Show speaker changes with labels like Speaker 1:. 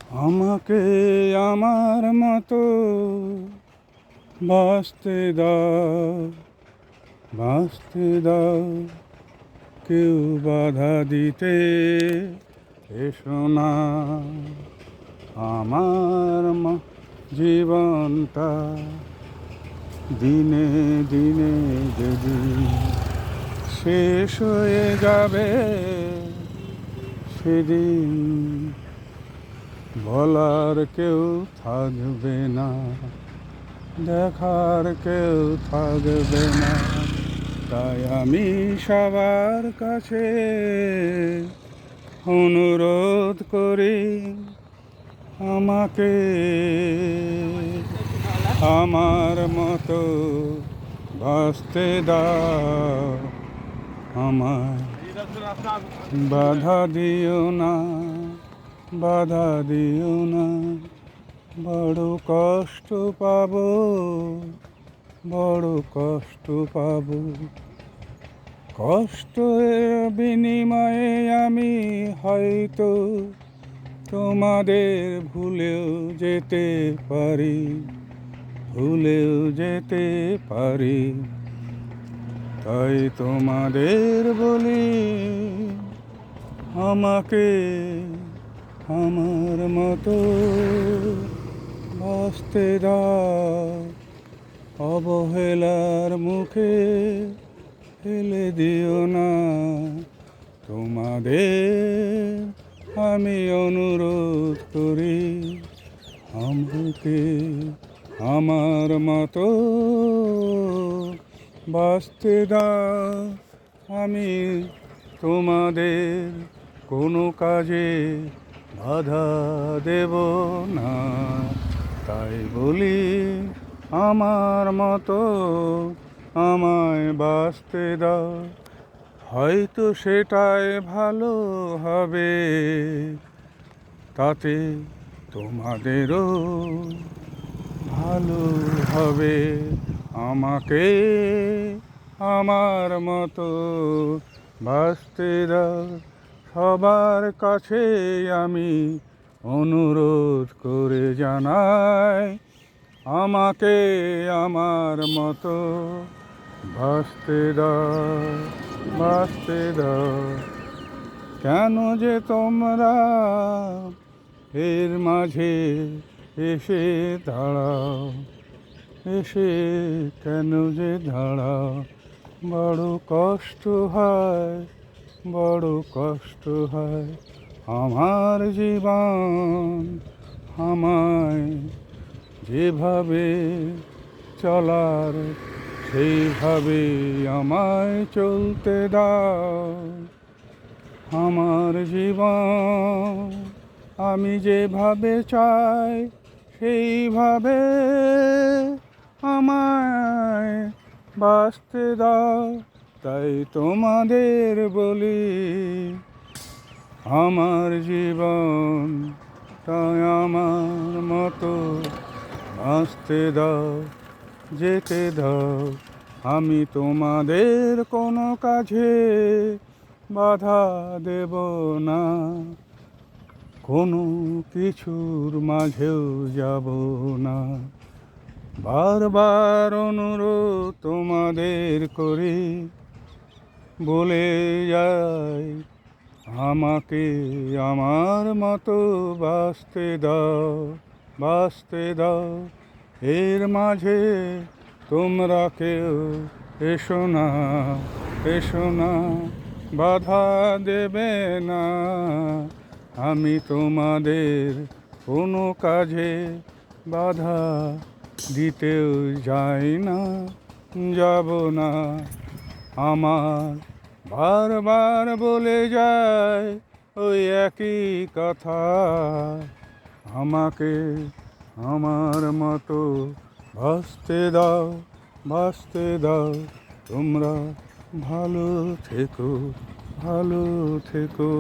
Speaker 1: আমাকে আমার মতো বাঁচতে দাও, বাঁচতে দাও, কেউ বাধা দিতে এসো না। আমার জীবনটা দিনে দিনে যেদিন শেষ হয়ে যাবে, সেদিন বলার কেউ থাকবে না, দেখার কেউ থাকবে না। তাই আমি সবার কাছে অনুরোধ করি, আমাকে আমার মতো বাঁচতে দাও। আমায় বাধা দিও না, বাধা দিও না। বড় কষ্ট পাবো, বড় কষ্ট পাবো। কষ্টের বিনিময়ে আমি হয়তো তোমাদের ভুলেও যেতে পারি, ভুলেও যেতে পারি। তাই তোমাদের বলি, আমাকে আমার মতো বাঁচতে দাও। অবহেলার মুখে ফেলে দিও না। তোমাদের আমি অনুরোধ করি, আমাকে আমার মতো বাঁচতে দাও। আমি তোমাদের কোনো কাজে বাধা দেব না। তাই বলি, আমার মতো আমায় বাঁচতে দাও। হয়তো সেটাই ভালো হবে, তাতে তোমাদেরও ভালো হবে। আমাকে আমার মতো বাঁচতে দাও। সবার কাছে আমি অনুরোধ করে জানাই, আমাকে আমার মতো বাঁচতে দাও, বাঁচতে দাও। কেন যে তোমরা এর মাঝে এসে দাঁড়াও, এসে কেন যে দাঁড়াও। বড় কষ্ট হয়, বড় কষ্ট হয়। আমার জীবন আমায় যেভাবে চলার, সেইভাবে আমায় চলতে দাও। আমার জীবন আমি যেভাবে চাই, সেইভাবে আমায় বাঁচতে দাও। তাই তোমাদের বলি, আমার জীবন তাই আমার মতো বাঁচতে দাও, যেতে দাও। আমি তোমাদের কোনো কাজে বাধা দেব না, কোনো কিছুর মাঝেও যাব না। বারবার অনুরোধ তোমাদের করি, বলে যাই, আমাকে আমার মতো বাঁচতে দাও, বাঁচতে দাও। এর মাঝে তোমরা কেউ এসো না, এসো না, বাধা দেবে না। আমি তোমাদের কোনো কাজে বাধা দিতেও যাই না, যাব না। আমার বারবার বলে যায় ওই একই কথা, আমাকে আমার মতো বাঁচতে দাও, বাঁচতে দাও। তোমরা ভালো থেকো, ভালো থেকো।